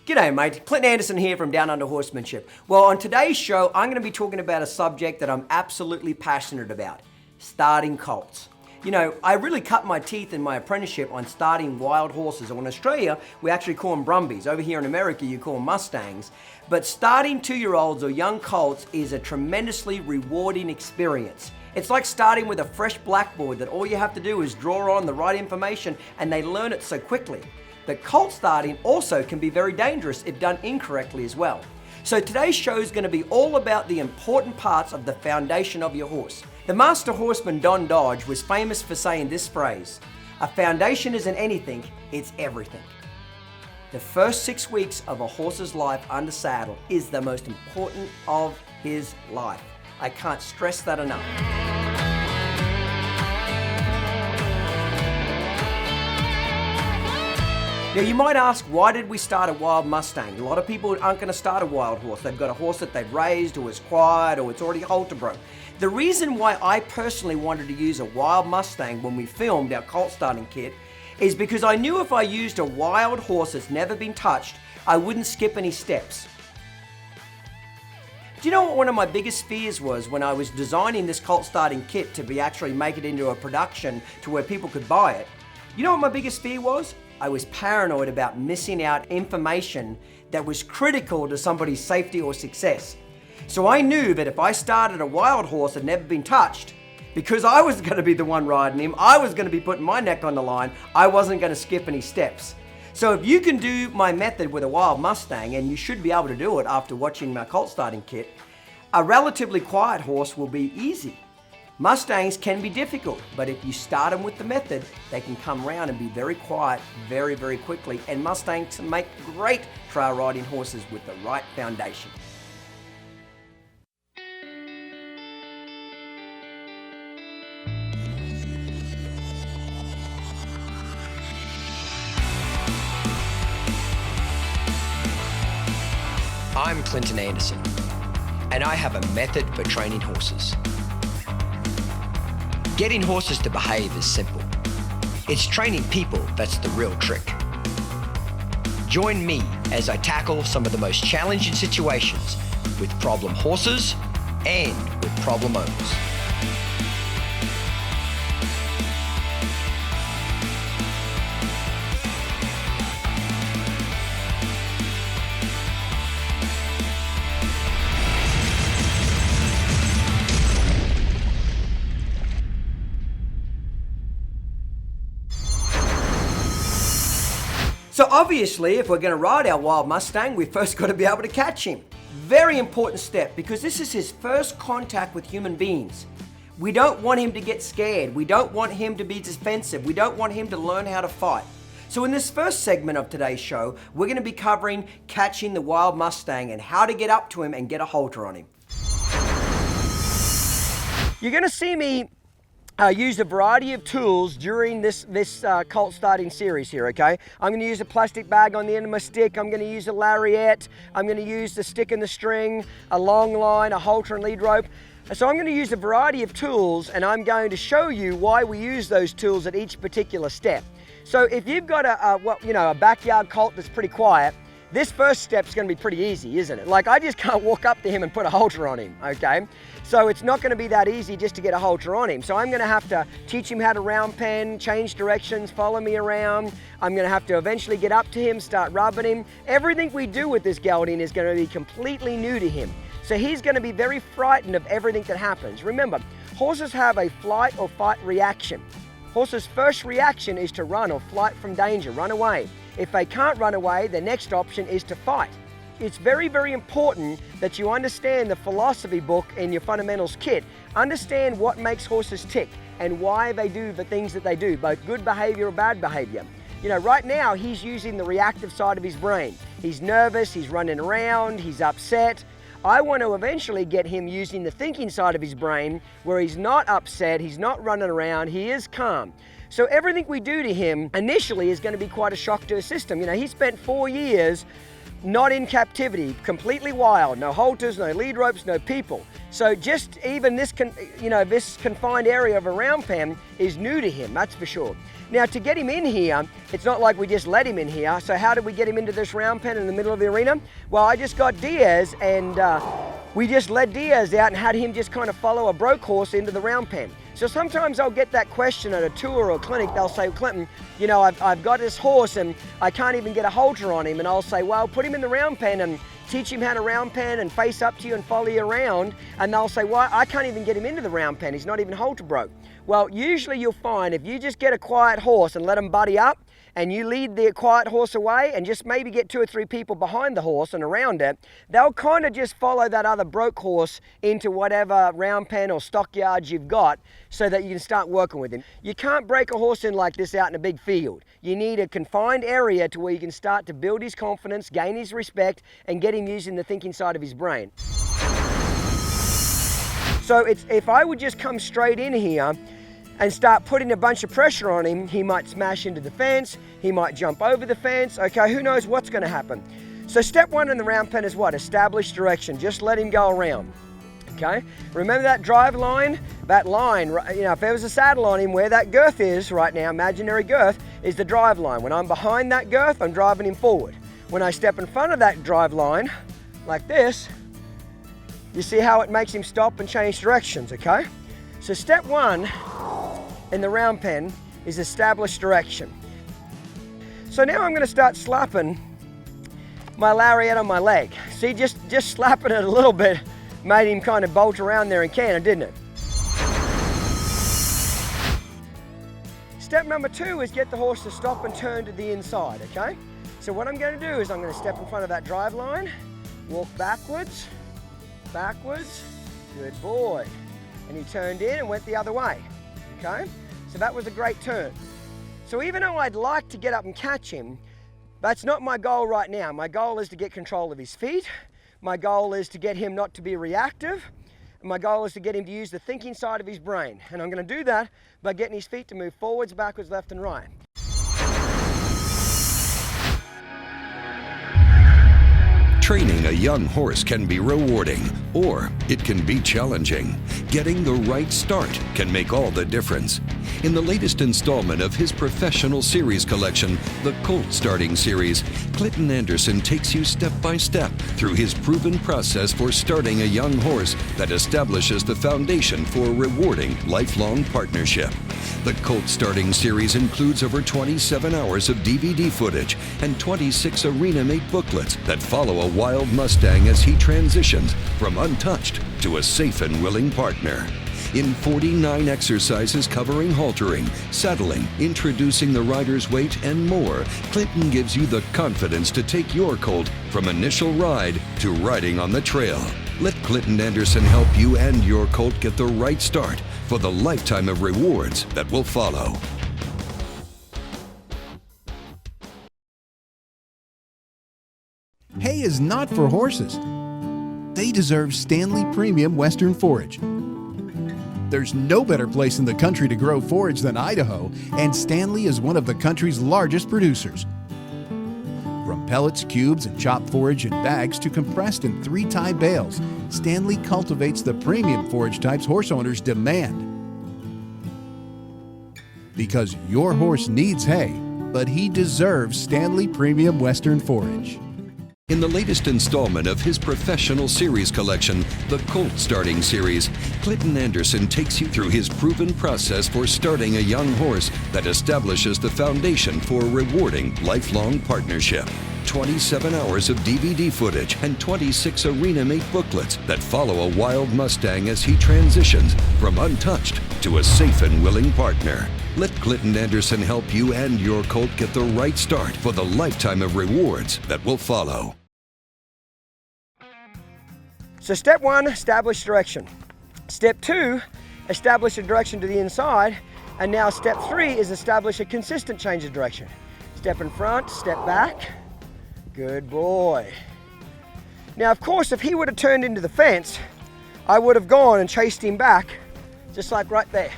G'day mate, Clint Anderson here from Downunder Horsemanship. Well, on today's show, I'm going to be talking about a subject that I'm absolutely passionate about, starting colts. You know, I really cut my teeth in my apprenticeship on starting wild horses. In Australia, we actually call them brumbies. Over here in America, you call them mustangs. But starting 2-year-olds or young colts is a tremendously rewarding experience. It's like starting with a fresh blackboard that all you have to do is draw on the right information and they learn it so quickly. But colt starting also can be very dangerous if done incorrectly as well. So today's show is going to be all about the important parts of the foundation of your horse. The master horseman Don Dodge was famous for saying this phrase, "A foundation isn't anything, it's everything." The first 6 weeks of a horse's life under saddle is the most important of his life. I can't stress that enough. Now you might ask, why did we start a wild Mustang? A lot of people aren't going to start a wild horse. They've got a horse that they've raised or is quiet or it's already halter broke. The reason why I personally wanted to use a wild Mustang when we filmed our colt starting kit is because I knew if I used a wild horse that's never been touched, I wouldn't skip any steps. Do you know what one of my biggest fears was when I was designing this colt starting kit to be actually make it into a production to where people could buy it? You know what my biggest fear was? I was paranoid about missing out information that was critical to somebody's safety or success. So I knew that if I started a wild horse that had never been touched, because I was going to be the one riding him, I was going to be putting my neck on the line, I wasn't going to skip any steps. So if you can do my method with a wild Mustang, and you should be able to do it after watching my colt starting kit, a relatively quiet horse will be easy. Mustangs can be difficult, but if you start them with the method, they can come around and be very quiet very, very quickly, and Mustangs make great trail riding horses with the right foundation. I'm Clinton Anderson, and I have a method for training horses. Getting horses to behave is simple. It's training people that's the real trick. Join me as I tackle some of the most challenging situations with problem horses and with problem owners. So obviously, if we're going to ride our wild Mustang, we've first got to be able to catch him. Very important step, because this is his first contact with human beings. We don't want him to get scared. We don't want him to be defensive. We don't want him to learn how to fight. So in this first segment of today's show, we're going to be covering catching the wild Mustang and how to get up to him and get a halter on him. You're going to see me use a variety of tools during this colt starting series here, okay? I'm going to use a plastic bag on the end of my stick. I'm going to use a lariat. I'm going to use the stick and the string, a long line, a halter and lead rope. So I'm going to use a variety of tools, and I'm going to show you why we use those tools at each particular step. So if you've got a backyard colt that's pretty quiet, this first step's going to be pretty easy, isn't it? Like, I just can't walk up to him and put a halter on him, okay? So it's not going to be that easy just to get a halter on him. So I'm going to have to teach him how to round pen, change directions, follow me around. I'm going to have to eventually get up to him, start rubbing him. Everything we do with this gelding is going to be completely new to him. So he's going to be very frightened of everything that happens. Remember, horses have a flight or fight reaction. Horses' first reaction is to run or flight from danger, run away. If they can't run away, the next option is to fight. It's very, very important that you understand the philosophy book in your fundamentals kit. Understand what makes horses tick and why they do the things that they do, both good behavior or bad behavior. You know, right now he's using the reactive side of his brain. He's nervous, he's running around, he's upset. I want to eventually get him using the thinking side of his brain where he's not upset, he's not running around, he is calm. So everything we do to him initially is going to be quite a shock to his system. You know, he spent 4 years not in captivity, completely wild, no halters, no lead ropes, no people. So just even this, this confined area of a round pen is new to him, that's for sure. Now to get him in here, it's not like we just let him in here. So how did we get him into this round pen in the middle of the arena? Well, I just got Diaz and we just led Diaz out and had him just kind of follow a broke horse into the round pen. So sometimes I'll get that question at a tour or a clinic. They'll say, Clinton, you know, I've got this horse and I can't even get a halter on him. And I'll say, well, put him in the round pen and teach him how to round pen and face up to you and follow you around. And they'll say, well, I can't even get him into the round pen. He's not even halter broke. Well, usually you'll find if you just get a quiet horse and let him buddy up, and you lead the quiet horse away and just maybe get 2 or 3 people behind the horse and around it, they'll kind of just follow that other broke horse into whatever round pen or stockyards you've got so that you can start working with him. You can't break a horse in like this out in a big field. You need a confined area to where you can start to build his confidence, gain his respect, and get him using the thinking side of his brain. So if I would just come straight in here and start putting a bunch of pressure on him, he might smash into the fence, he might jump over the fence, okay, who knows what's gonna happen. So step 1 in the round pen is what? Establish direction, just let him go around, okay? Remember that drive line? That line, you know, if there was a saddle on him, where that girth is right now, imaginary girth, is the drive line. When I'm behind that girth, I'm driving him forward. When I step in front of that drive line, like this, you see how it makes him stop and change directions, okay? So step 1 in the round pen is establish direction. So now I'm going to start slapping my lariat on my leg. See, just slapping it a little bit made him kind of bolt around there and canter, didn't it? Step number 2 is get the horse to stop and turn to the inside, okay? So what I'm going to do is I'm going to step in front of that drive line, walk backwards, backwards, good boy. And he turned in and went the other way, okay? So that was a great turn. So even though I'd like to get up and catch him, that's not my goal right now. My goal is to get control of his feet. My goal is to get him not to be reactive. And my goal is to get him to use the thinking side of his brain. And I'm going to do that by getting his feet to move forwards, backwards, left and right. Training a young horse can be rewarding, or it can be challenging. Getting the right start can make all the difference. In the latest installment of his professional series collection, the Colt Starting Series, Clinton Anderson takes you step by step through his proven process for starting a young horse that establishes the foundation for a rewarding lifelong partnership. The Colt Starting Series includes over 27 hours of DVD footage and 26 arena-mate booklets that follow a wild Mustang as he transitions from untouched to a safe and willing partner. In 49 exercises covering haltering, saddling, introducing the rider's weight, and more, Clinton gives you the confidence to take your colt from initial ride to riding on the trail. Let Clinton Anderson help you and your colt get the right start for the lifetime of rewards that will follow. Hay is not for horses. They deserve Stanley Premium Western Forage. There's no better place in the country to grow forage than Idaho, and Stanley is one of the country's largest producers. From pellets, cubes, and chopped forage in bags to compressed in 3-tie bales, Stanley cultivates the premium forage types horse owners demand. Because your horse needs hay, but he deserves Stanley Premium Western Forage. In the latest installment of his professional series collection, the Colt Starting Series, Clinton Anderson takes you through his proven process for starting a young horse that establishes the foundation for a rewarding lifelong partnership. 27 hours of DVD footage and 26 arena-mate booklets that follow a wild Mustang as he transitions from untouched to a safe and willing partner. Let Clinton Anderson help you and your colt get the right start for the lifetime of rewards that will follow. So step 1, establish direction. Step 2, establish a direction to the inside. And now step 3 is establish a consistent change of direction. Step in front, step back. Good boy. Now, of course, if he would have turned into the fence, I would have gone and chased him back, just like right there,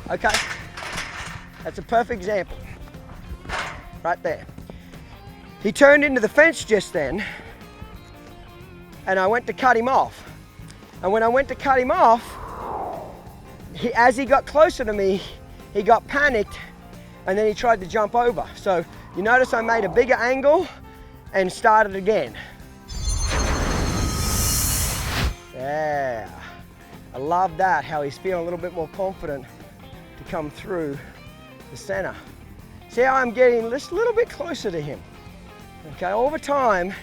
okay? That's a perfect example, right there. He turned into the fence just then, and I went to cut him off. And when I went to cut him off, as he got closer to me, he got panicked and then he tried to jump over. So you notice I made a bigger angle and started again. Yeah, I love that, how he's feeling a little bit more confident to come through the center. See how I'm getting just a little bit closer to him. Okay, over time,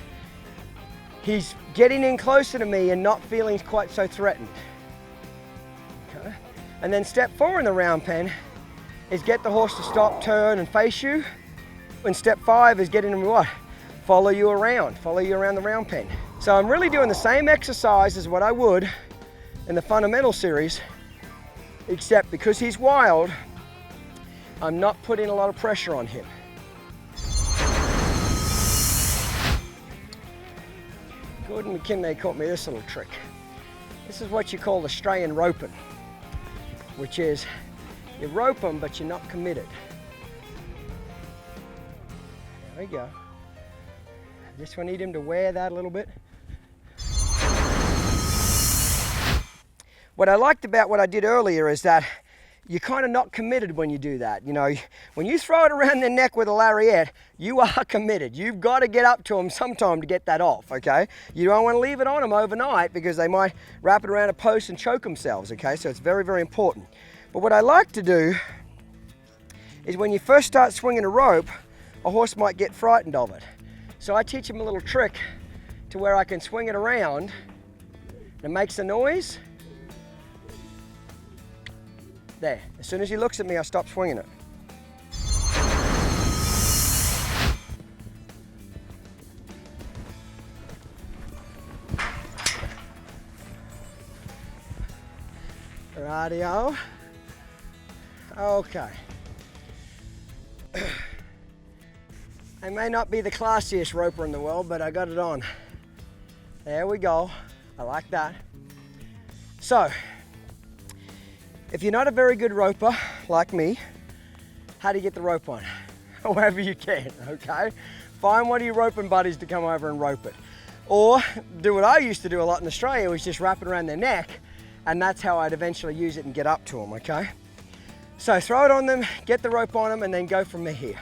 he's getting in closer to me and not feeling quite so threatened. Okay, and then step 4 in the round pen is get the horse to stop, turn, and face you. And step 5 is getting him to what? Follow you around the round pen. So I'm really doing the same exercise as what I would in the fundamental series, except because he's wild, I'm not putting a lot of pressure on him. Gordon McKinley taught me this little trick. This is what you call the stray and roping, which is you rope them, but you're not committed. There we go. Just need him to wear that a little bit. What I liked about what I did earlier is that you're kind of not committed when you do that. You know, when you throw it around their neck with a lariat, you are committed. You've got to get up to them sometime to get that off, okay? You don't want to leave it on them overnight because they might wrap it around a post and choke themselves, okay? So it's very, very important. But what I like to do is when you first start swinging a rope, a horse might get frightened of it. So I teach him a little trick to where I can swing it around and it makes a noise. There, as soon as he looks at me, I stop swinging it. Radio. Okay. I may not be the classiest roper in the world, but I got it on. There we go. I like that. So, if you're not a very good roper like me, how do you get the rope on? However you can, okay? Find one of your roping buddies to come over and rope it. Or do what I used to do a lot in Australia, was just wrap it around their neck, and that's how I'd eventually use it and get up to them, okay? So throw it on them, get the rope on them, and then go from here.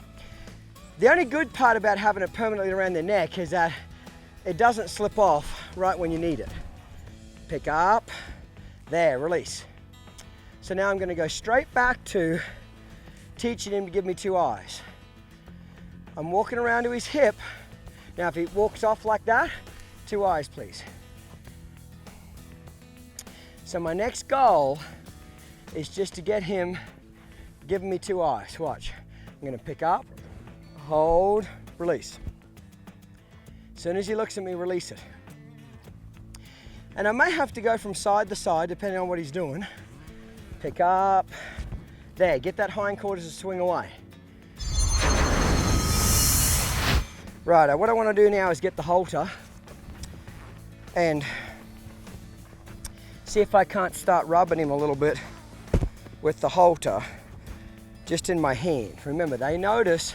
The only good part about having it permanently around their neck is that it doesn't slip off right when you need it. Pick up, there, release. So now I'm going to go straight back to teaching him to give me 2 eyes. I'm walking around to his hip. Now if he walks off like that, 2 eyes please. So my next goal is just to get him giving me 2 eyes. Watch. I'm going to pick up, hold, release. As soon as he looks at me, release it. And I may have to go from side to side depending on what he's doing. Pick up, there, get that hindquarters to swing away. Right, what I want to do now is get the halter and see if I can't start rubbing him a little bit with the halter just in my hand. Remember, they notice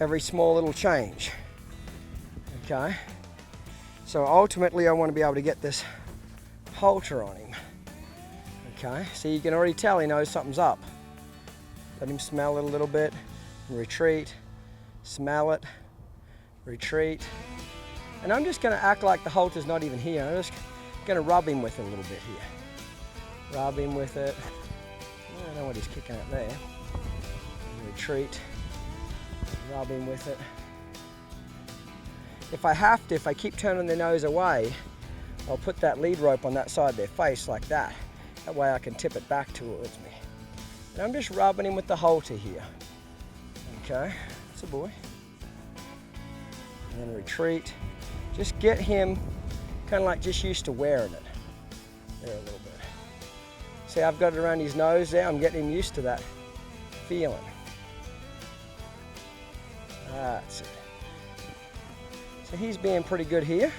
every small little change, okay? So ultimately I want to be able to get this halter on him. Okay, so you can already tell he knows something's up. Let him smell it a little bit, retreat, smell it, retreat. And I'm just going to act like the halter's not even here. I'm just going to rub him with it a little bit here. Rub him with it. I don't know what he's kicking at there. Retreat, rub him with it. If I have to, if I keep turning their nose away, I'll put that lead rope on that side of their face like that. That way I can tip it back towards me. And I'm just rubbing him with the halter here. Okay, that's a boy. And then retreat. Just get him kind of like just used to wearing it. There a little bit. See, I've got it around his nose there. I'm getting him used to that feeling. That's it. So he's being pretty good here.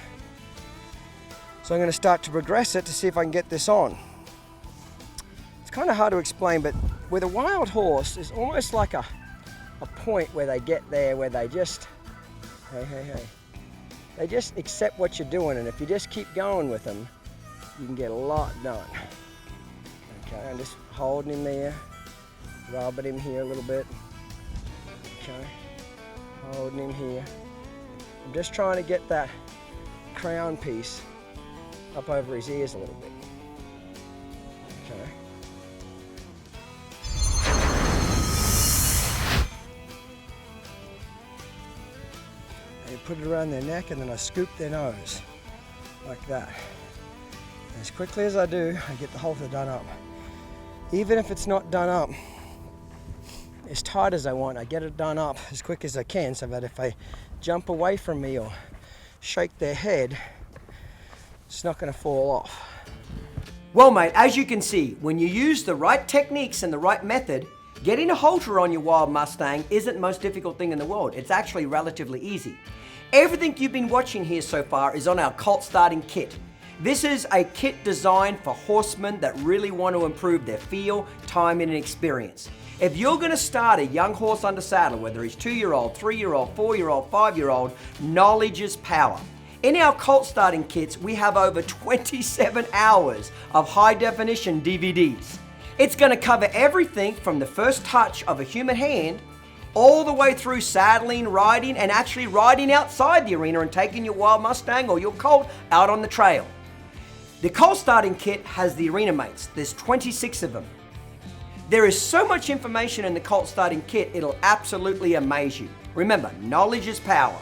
So I'm going to start to progress it to see if I can get this on. It's kind of hard to explain, but with a wild horse, it's almost like a point where they get there, where they just, hey, hey, hey. They just accept what you're doing, and if you just keep going with them, you can get a lot done. Okay, I'm just holding him there, rubbing him here a little bit. Okay, holding him here. I'm just trying to get that crown piece up over his ears a little bit. Okay. Put it around their neck, and then I scoop their nose like that. And as quickly as I do, I get the halter done up. Even if it's not done up as tight as I want, I get it done up as quick as I can, so that if they jump away from me or shake their head, it's not going to fall off. Well, mate, as you can see, when you use the right techniques and the right method, getting a halter on your wild Mustang isn't the most difficult thing in the world. It's actually relatively easy. Everything you've been watching here so far is on our Colt starting kit. This is a kit designed for horsemen that really want to improve their feel, timing, and experience. If you're going to start a young horse under saddle, whether he's 2-year-old, 3-year-old, 4-year-old, 5-year-old, knowledge is power. In our Colt starting kits, we have over 27 hours of high definition DVDs. It's going to cover everything from the first touch of a human hand all the way through saddling, riding, and actually riding outside the arena and taking your wild Mustang or your Colt out on the trail. The Colt starting kit has the arena mates. There's 26 of them. There is so much information in the Colt starting kit, it'll absolutely amaze you. Remember, knowledge is power.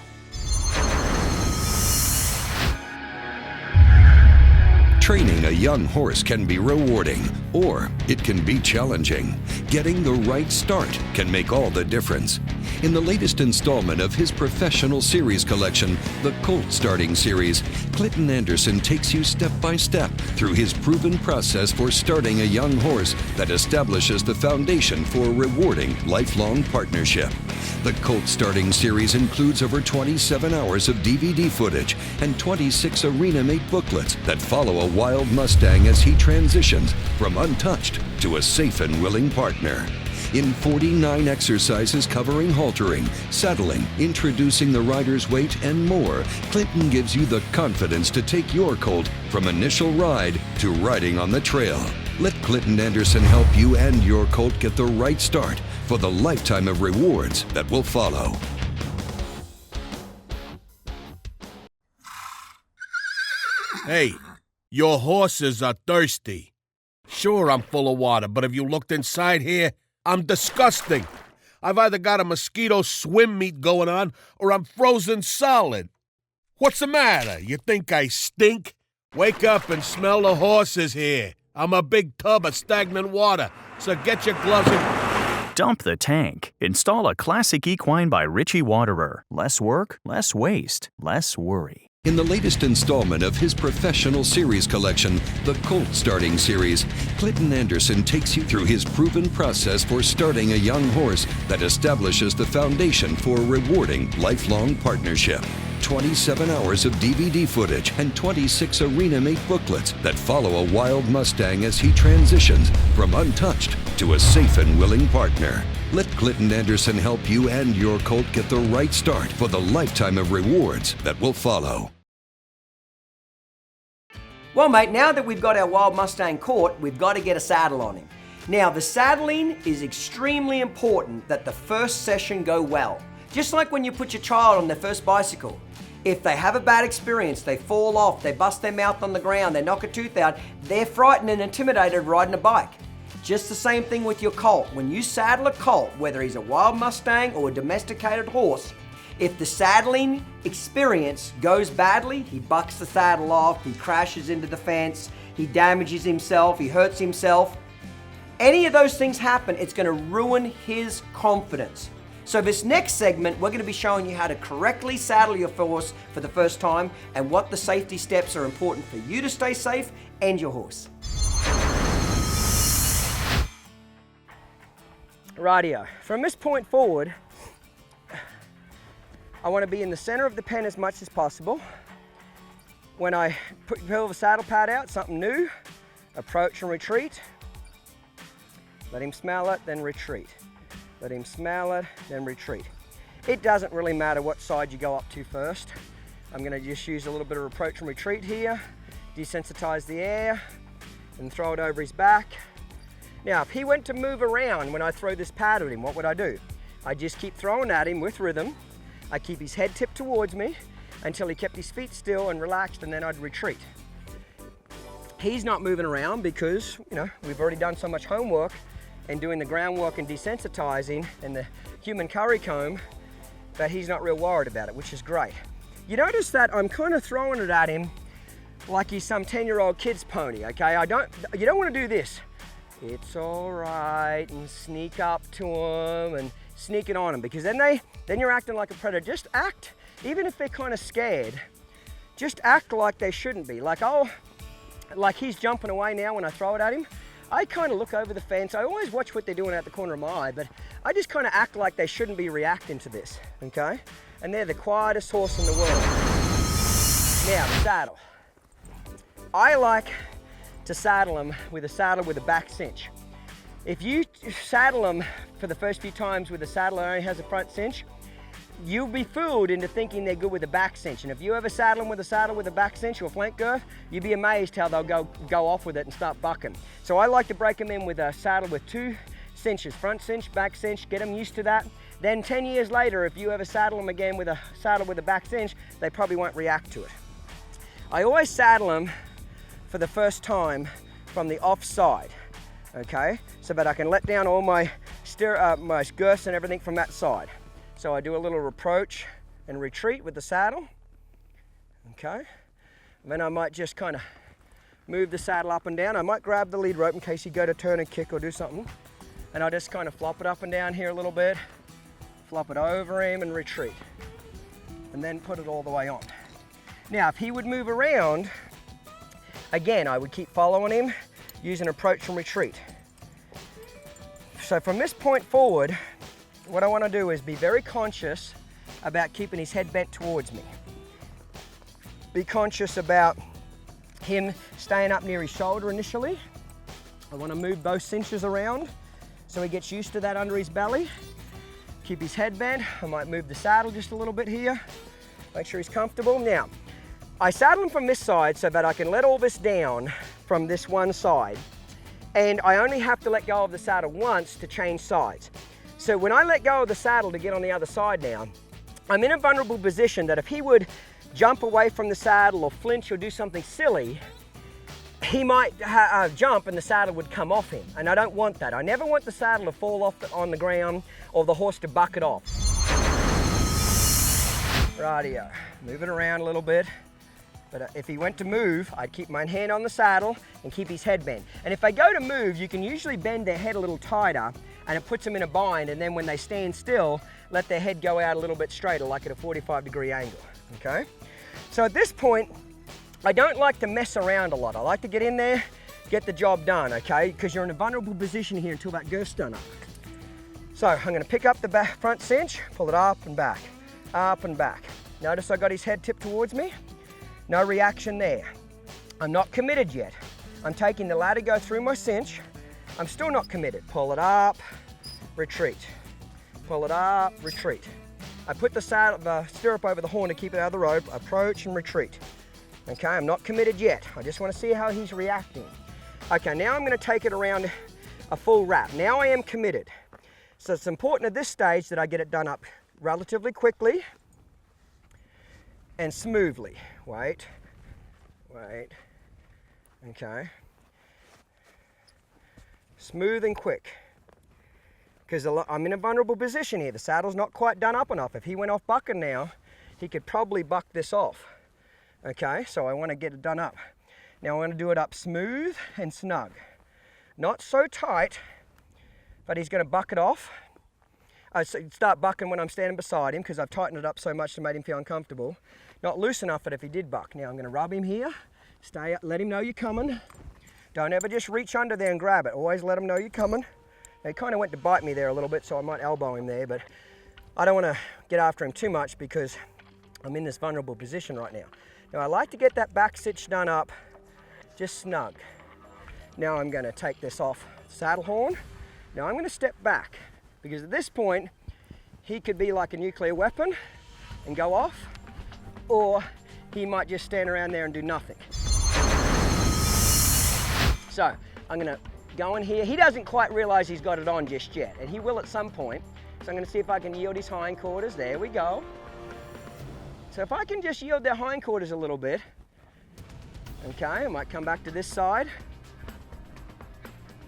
Training a young horse can be rewarding, or it can be challenging. Getting the right start can make all the difference. In the latest installment of his professional series collection, the Colt Starting Series, Clinton Anderson takes you step by step through his proven process for starting a young horse that establishes the foundation for a rewarding lifelong partnership. The Colt Starting Series includes over 27 hours of DVD footage and 26 arena-mate booklets that follow a wild Mustang as he transitions from untouched to a safe and willing partner. In 49 exercises covering haltering, saddling, introducing the rider's weight, and more, Clinton gives you the confidence to take your colt from initial ride to riding on the trail. Let Clinton Anderson help you and your colt get the right start for the lifetime of rewards that will follow. Hey, your horses are thirsty. Sure, I'm full of water, but have you looked inside here? I'm disgusting. I've either got a mosquito swim meet going on, or I'm frozen solid. What's the matter? You think I stink? Wake up and smell the horses here. I'm a big tub of stagnant water, so get your gloves and... Dump the tank. Install a classic equine by Richie Waterer. Less work, less waste, less worry. In the latest installment of his professional series collection, the Colt Starting Series, Clinton Anderson takes you through his proven process for starting a young horse that establishes the foundation for a rewarding lifelong partnership. 27 hours of DVD footage and 26 arena-mate booklets that follow a wild Mustang as he transitions from untouched to a safe and willing partner. Let Clinton Anderson help you and your colt get the right start for the lifetime of rewards that will follow. Well, mate, now that we've got our wild Mustang caught, we've got to get a saddle on him. Now, the saddling is extremely important that the first session go well. Just like when you put your child on their first bicycle. If they have a bad experience, they fall off, they bust their mouth on the ground, they knock a tooth out, they're frightened and intimidated riding a bike. Just the same thing with your colt. When you saddle a colt, whether he's a wild Mustang or a domesticated horse, if the saddling experience goes badly, he bucks the saddle off, he crashes into the fence, he damages himself, he hurts himself. Any of those things happen, it's going to ruin his confidence. So this next segment, we're going to be showing you how to correctly saddle your horse for the first time and what the safety steps are important for you to stay safe and your horse. Rightio. From this point forward, I want to be in the center of the pen as much as possible. When I pull the saddle pad out, something new, approach and retreat. Let him smell it, then retreat. Let him smell it, then retreat. It doesn't really matter what side you go up to first. I'm gonna just use a little bit of approach and retreat here, desensitize the air, and throw it over his back. Now, if he went to move around when I throw this pad at him, what would I do? I just keep throwing at him with rhythm. I keep his head tipped towards me until he kept his feet still and relaxed, and then I'd retreat. He's not moving around because, you know, we've already done so much homework and doing the groundwork and desensitizing and the human curry comb that he's not real worried about it, which is great. You notice that I'm kind of throwing it at him like he's some 10-year-old kid's pony, okay? You don't want to do this. It's all right, and sneak up to him and sneak it on him, because then you're acting like a predator. Just act, even if they're kind of scared, just act like they shouldn't be. Like he's jumping away now when I throw it at him. I kind of look over the fence. I always watch what they're doing out the corner of my eye, but I just kind of act like they shouldn't be reacting to this, okay? And they're the quietest horse in the world. Now, the saddle. I like to saddle them with a saddle with a back cinch. If you saddle them for the first few times with a saddle that only has a front cinch, you'll be fooled into thinking they're good with a back cinch. And if you ever saddle them with a saddle with a back cinch or flank girth, you'd be amazed how they'll go off with it and start bucking. So I like to break them in with a saddle with 2 cinches, front cinch, back cinch, get them used to that. Then 10 years later, if you ever saddle them again with a saddle with a back cinch, they probably won't react to it. I always saddle them for the first time from the offside, okay? So that I can let down all my girths and everything from that side. So I do a little approach and retreat with the saddle, okay? And then I might just kind of move the saddle up and down. I might grab the lead rope in case you go to turn and kick or do something. And I'll just kind of flop it up and down here a little bit, flop it over him and retreat. And then put it all the way on. Now, if he would move around, again, I would keep following him, using approach and retreat. So from this point forward, what I want to do is be very conscious about keeping his head bent towards me. Be conscious about him staying up near his shoulder initially. I want to move both cinches around so he gets used to that under his belly. Keep his head bent. I might move the saddle just a little bit here. Make sure he's comfortable. Now, I saddle him from this side so that I can let all this down from this one side. And I only have to let go of the saddle once to change sides. So when I let go of the saddle to get on the other side now, I'm in a vulnerable position that if he would jump away from the saddle or flinch or do something silly, he might jump and the saddle would come off him. And I don't want that. I never want the saddle to fall off on the ground or the horse to buck it off. Rightio, move it around a little bit. But if he went to move, I'd keep my hand on the saddle and keep his head bent. And if they go to move, you can usually bend their head a little tighter and it puts them in a bind, and then when they stand still, let their head go out a little bit straighter, like at a 45-degree angle, okay? So at this point, I don't like to mess around a lot. I like to get in there, get the job done, okay? Because you're in a vulnerable position here until that girth's done up. So I'm gonna pick up the front cinch, pull it up and back, up and back. Notice I got his head tipped towards me. No reaction there. I'm not committed yet. I'm taking the ladder, go through my cinch. I'm still not committed. Pull it up, retreat. Pull it up, retreat. I put the stirrup over the horn to keep it out of the rope, approach and retreat. Okay, I'm not committed yet. I just want to see how he's reacting. Okay, now I'm going to take it around a full wrap. Now I am committed. So it's important at this stage that I get it done up relatively quickly and smoothly. Wait, okay. Smooth and quick. Because I'm in a vulnerable position here. The saddle's not quite done up enough. If he went off bucking now, he could probably buck this off. Okay, so I want to get it done up. Now I want to do it up smooth and snug. Not so tight, but he's going to buck it off. I start bucking when I'm standing beside him because I've tightened it up so much to make him feel uncomfortable. Not loose enough that if he did buck. Now I'm going to rub him here, stay up, let him know you're coming. Don't ever just reach under there and grab it. Always let him know you're coming. Now, he kind of went to bite me there a little bit, so I might elbow him there, but I don't want to get after him too much because I'm in this vulnerable position right now. Now I like to get that back cinch done up just snug. Now I'm going to take this off the saddle horn. Now I'm going to step back because at this point he could be like a nuclear weapon and go off, or he might just stand around there and do nothing. So I'm gonna go in here. He doesn't quite realize he's got it on just yet, and he will at some point. So I'm gonna see if I can yield his hindquarters. There we go. So if I can just yield their hindquarters a little bit, okay, I might come back to this side.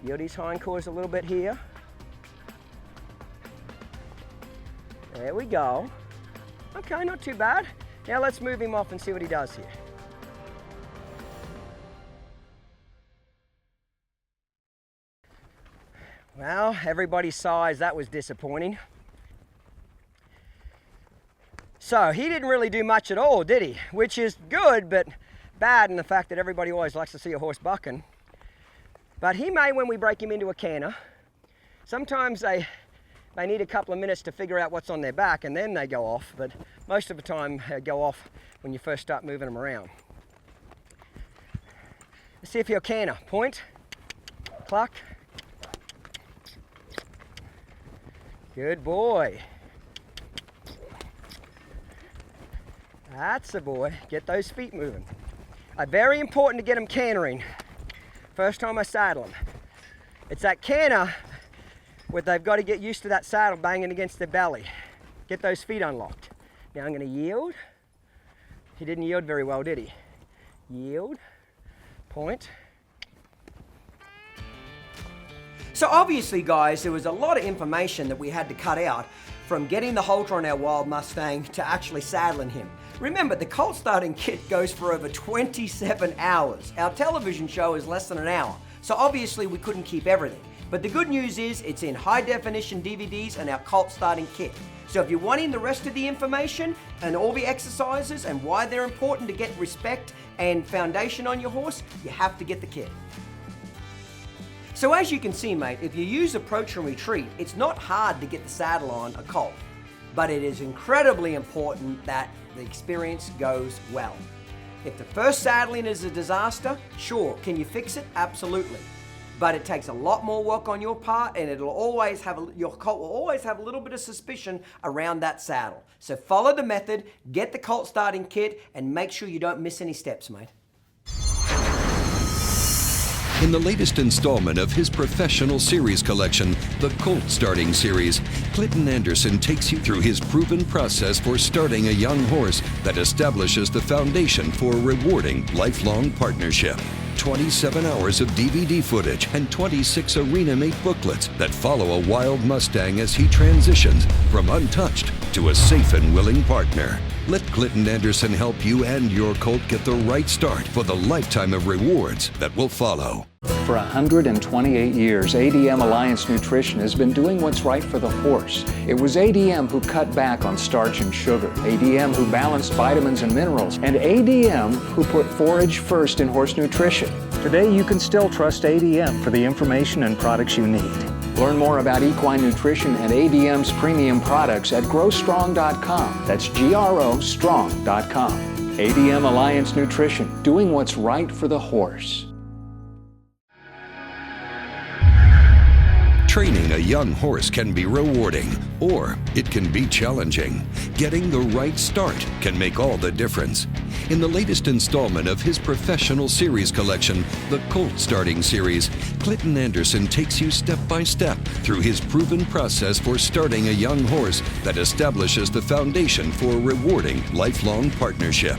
Yield his hindquarters a little bit here. There we go. Okay, not too bad. Now let's move him off and see what he does here. Well, everybody's size, that was disappointing. So he didn't really do much at all, did he? Which is good, but bad in the fact that everybody always likes to see a horse bucking. But he may when we break him into a canter. Sometimes they need a couple of minutes to figure out what's on their back and then they go off, but most of the time they go off when you first start moving them around. Let's see if he'll canter. Point, cluck. Good boy. That's the boy. Get those feet moving. Very important to get them cantering. First time I saddle them. It's that canter where they've got to get used to that saddle banging against their belly. Get those feet unlocked. Now I'm going to yield. He didn't yield very well, did he? Yield. Point. So obviously, guys, there was a lot of information that we had to cut out from getting the halter on our wild Mustang to actually saddling him. Remember, the Colt starting kit goes for over 27 hours. Our television show is less than an hour, so obviously we couldn't keep everything. But the good news is it's in high definition DVDs and our Colt starting kit. So if you're wanting the rest of the information and all the exercises and why they're important to get respect and foundation on your horse, you have to get the kit. So as you can see, mate, if you use approach and retreat, it's not hard to get the saddle on a Colt, but it is incredibly important that the experience goes well. If the first saddling is a disaster, sure, can you fix it? Absolutely. But it takes a lot more work on your part, and it'll always have your Colt will always have a little bit of suspicion around that saddle. So follow the method, get the Colt starting kit, and make sure you don't miss any steps, mate. In the latest installment of his professional series collection, the Colt Starting Series, Clinton Anderson takes you through his proven process for starting a young horse that establishes the foundation for a rewarding lifelong partnership. 27 hours of DVD footage and 26 arena mate booklets that follow a wild Mustang as he transitions from untouched to a safe and willing partner. Let Clinton Anderson help you and your Colt get the right start for the lifetime of rewards that will follow. For 128 years, ADM Alliance Nutrition has been doing what's right for the horse. It was ADM who cut back on starch and sugar, ADM who balanced vitamins and minerals, and ADM who put forage first in horse nutrition. Today, you can still trust ADM for the information and products you need. Learn more about equine nutrition and ADM's premium products at growstrong.com. That's GROstrong.com. ADM Alliance Nutrition, doing what's right for the horse. Training a young horse can be rewarding, or it can be challenging. Getting the right start can make all the difference. In the latest installment of his professional series collection, the Colt Starting Series, Clinton Anderson takes you step by step through his proven process for starting a young horse that establishes the foundation for a rewarding lifelong partnership.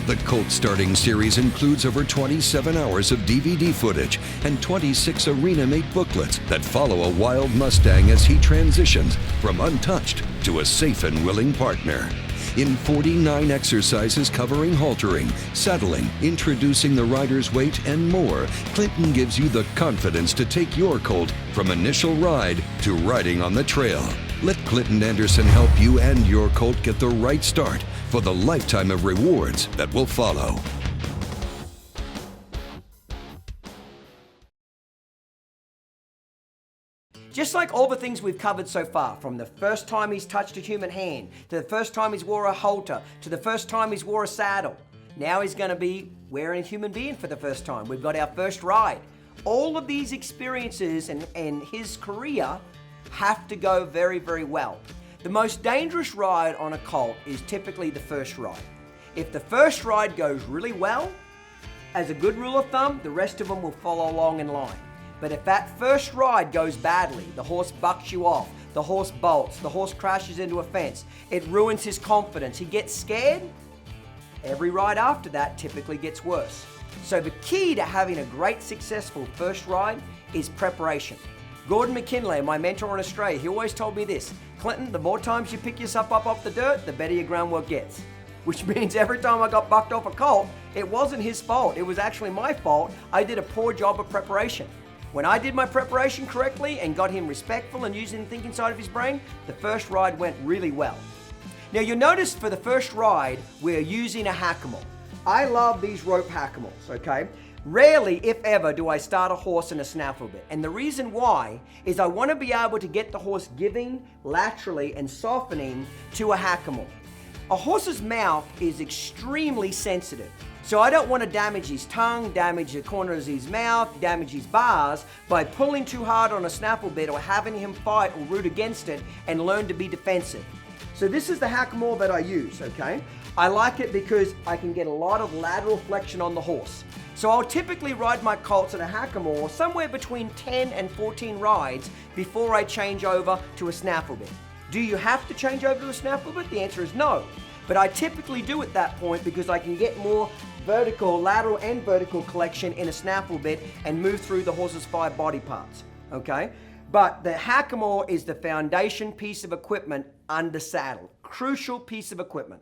The Colt Starting Series includes over 27 hours of DVD footage and 26 arena mate booklets that follow a wild Mustang as he transitions from untouched to a safe and willing partner. In 49 exercises covering haltering, saddling, introducing the rider's weight, and more, Clinton gives you the confidence to take your Colt from initial ride to riding on the trail. Let Clinton Anderson help you and your Colt get the right start for the lifetime of rewards that will follow. Just like all the things we've covered so far, from the first time he's touched a human hand, to the first time he's wore a halter, to the first time he's wore a saddle, now he's going to be wearing a human being for the first time. We've got our first ride. All of these experiences and his career have to go very, very well. The most dangerous ride on a Colt is typically the first ride. If the first ride goes really well, as a good rule of thumb, the rest of them will follow along in line. But if that first ride goes badly, the horse bucks you off, the horse bolts, the horse crashes into a fence, it ruins his confidence, he gets scared, every ride after that typically gets worse. So the key to having a great successful first ride is preparation. Gordon McKinley, my mentor in Australia, he always told me this: Clinton, the more times you pick yourself up off the dirt, the better your groundwork gets. Which means every time I got bucked off a colt, it wasn't his fault. It was actually my fault. I did a poor job of preparation. When I did my preparation correctly and got him respectful and using the thinking side of his brain, the first ride went really well. Now you'll notice for the first ride, we're using a hackamore. I love these rope hackamores, okay? Rarely, if ever, do I start a horse in a snaffle bit. And the reason why is I want to be able to get the horse giving laterally and softening to a hackamore. A horse's mouth is extremely sensitive. So I don't want to damage his tongue, damage the corners of his mouth, damage his bars by pulling too hard on a snaffle bit or having him fight or root against it and learn to be defensive. So this is the hackamore that I use, okay? I like it because I can get a lot of lateral flexion on the horse. So I'll typically ride my colts in a hackamore somewhere between 10 and 14 rides before I change over to a snaffle bit. Do you have to change over to a snaffle bit? The answer is no. But I typically do at that point because I can get more vertical, lateral and vertical collection in a snaffle bit and move through the horse's 5 body parts, okay? But the hackamore is the foundation piece of equipment under saddle. Crucial piece of equipment.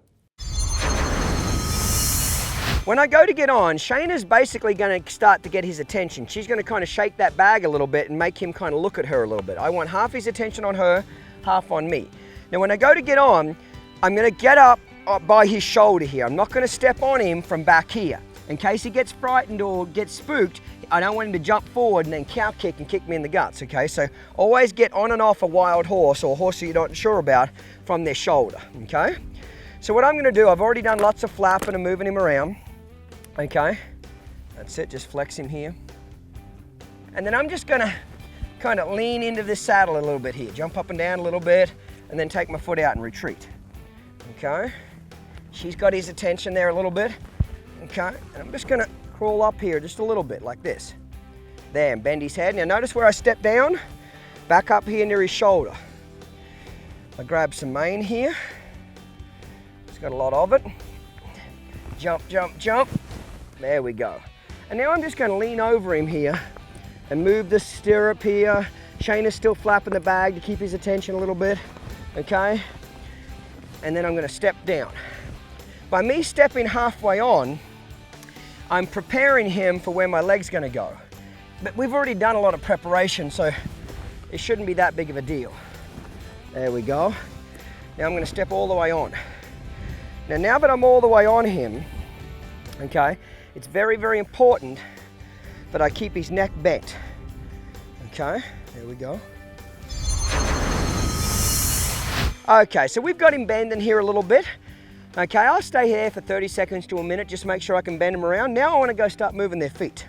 When I go to get on, Shayna's basically going to start to get his attention. She's going to kind of shake that bag a little bit and make him kind of look at her a little bit. I want half his attention on her, half on me. Now when I go to get on, I'm going to get up by his shoulder here. I'm not going to step on him from back here. In case he gets frightened or gets spooked, I don't want him to jump forward and then cow kick and kick me in the guts, okay? So always get on and off a wild horse or a horse that you're not sure about from their shoulder, okay? So what I'm going to do, I've already done lots of flapping and moving him around, okay? That's it, just flex him here. And then I'm just going to kind of lean into this saddle a little bit here, jump up and down a little bit, and then take my foot out and retreat, okay? She's got his attention there a little bit, okay? And I'm just going to crawl up here just a little bit like this. There, and bend his head. Now notice where I step down, back up here near his shoulder. I grab some mane here. It's got a lot of it. Jump, jump, jump. There we go. And now I'm just going to lean over him here and move the stirrup here. Shayna's still flapping the bag to keep his attention a little bit, okay? And then I'm going to step down. By me stepping halfway on, I'm preparing him for where my leg's going to go. But we've already done a lot of preparation, so it shouldn't be that big of a deal. There we go. Now I'm going to step all the way on. Now that I'm all the way on him, okay, it's very, very important that I keep his neck bent. Okay, there we go. Okay, so we've got him bending here a little bit. Okay, I'll stay here for 30 seconds to a minute, just make sure I can bend them around. Now I want to go start moving their feet.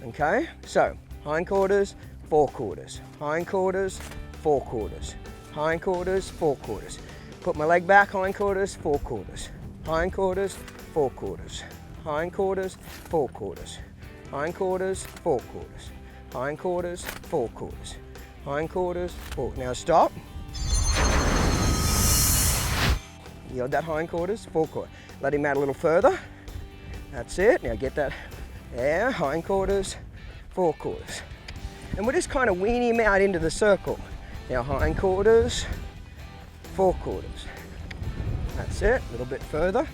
Okay, so hindquarters, forequarters, hindquarters, forequarters, hindquarters, forequarters. Put my leg back, hindquarters, forequarters, hindquarters, forequarters, hindquarters, forequarters, hindquarters, forequarters, hindquarters, forequarters, hindquarters, forequarters. Now stop. Yield that hindquarters, forequarters. Let him out a little further. That's it. Now get that there, hindquarters, forequarters. And we'll just kind of wean him out into the circle. Now hindquarters, forequarters. That's it, a little bit further.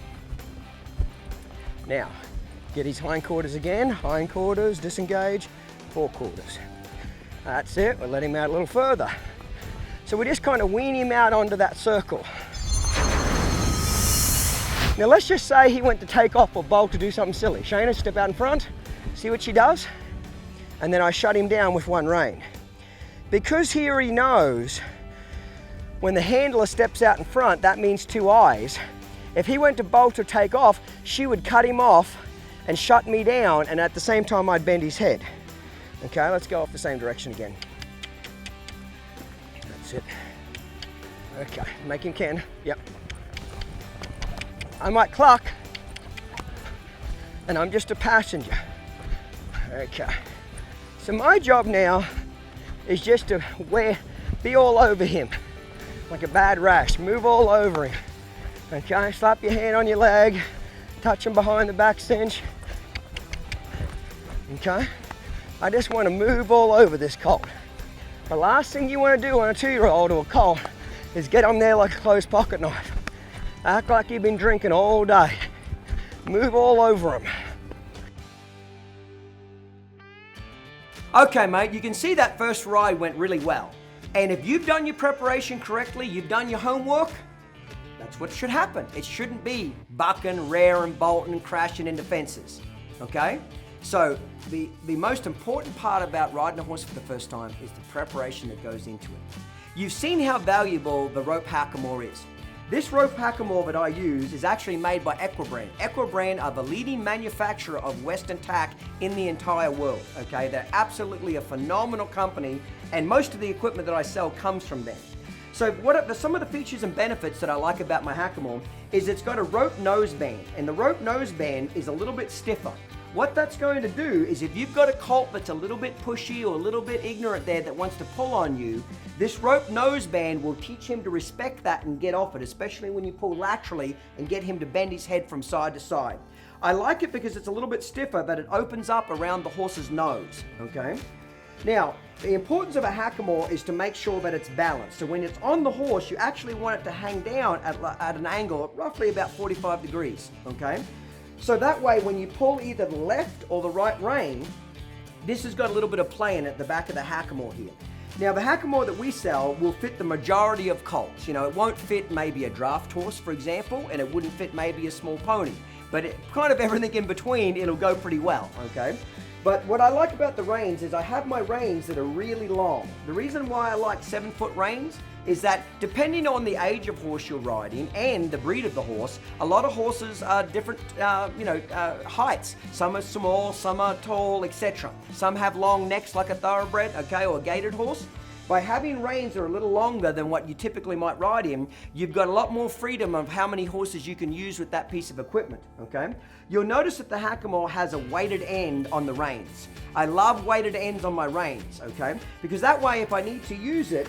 Now, get his hindquarters again, hindquarters, disengage, forequarters. That's it, we'll let him out a little further. So we just kind of wean him out onto that circle. Now let's just say he went to take off or bolt to do something silly. Shayna, step out in front, see what she does? And then I shut him down with one rein. Because he already knows when the handler steps out in front, that means two eyes. If he went to bolt or take off, she would cut him off and shut me down, and at the same time I'd bend his head. Okay, let's go off the same direction again. That's it. Okay, make him can, yep. I might cluck, and I'm just a passenger. Okay. So my job now is just to be all over him, like a bad rash. Move all over him. Okay, slap your hand on your leg, touch him behind the back cinch. Okay, I just want to move all over this colt. The last thing you want to do on a 2-year-old or a colt is get on there like a closed pocket knife. Act like you've been drinking all day. Move all over him. Okay, mate, you can see that first ride went really well. And if you've done your preparation correctly, you've done your homework, that's what should happen. It shouldn't be bucking, rearing, bolting, and crashing into fences, okay? So the most important part about riding a horse for the first time is the preparation that goes into it. You've seen how valuable the rope hackamore is. This rope hackamore that I use is actually made by Equibrand. Equibrand are the leading manufacturer of Western tack in the entire world, okay? They're absolutely a phenomenal company, and most of the equipment that I sell comes from them. So some of the features and benefits that I like about my hackamore is it's got a rope noseband, and the rope noseband is a little bit stiffer. What that's going to do is if you've got a colt that's a little bit pushy or a little bit ignorant there that wants to pull on you, this rope noseband will teach him to respect that and get off it, especially when you pull laterally and get him to bend his head from side to side. I like it because it's a little bit stiffer, but it opens up around the horse's nose, okay? Now, the importance of a hackamore is to make sure that it's balanced. So when it's on the horse, you actually want it to hang down at an angle of roughly about 45 degrees, okay? So that way, when you pull either the left or the right rein, this has got a little bit of play in it at the back of the hackamore here. Now, the hackamore that we sell will fit the majority of colts. You know, it won't fit maybe a draft horse, for example, and it wouldn't fit maybe a small pony. But kind of everything in between, it'll go pretty well, okay? But what I like about the reins is I have my reins that are really long. The reason why I like 7-foot reins is that depending on the age of horse you're riding and the breed of the horse, a lot of horses are different, heights. Some are small, some are tall, etc. Some have long necks like a thoroughbred, okay, or a gaited horse. By having reins that are a little longer than what you typically might ride in, you've got a lot more freedom of how many horses you can use with that piece of equipment, okay? You'll notice that the hackamore has a weighted end on the reins. I love weighted ends on my reins, okay? Because that way, if I need to use it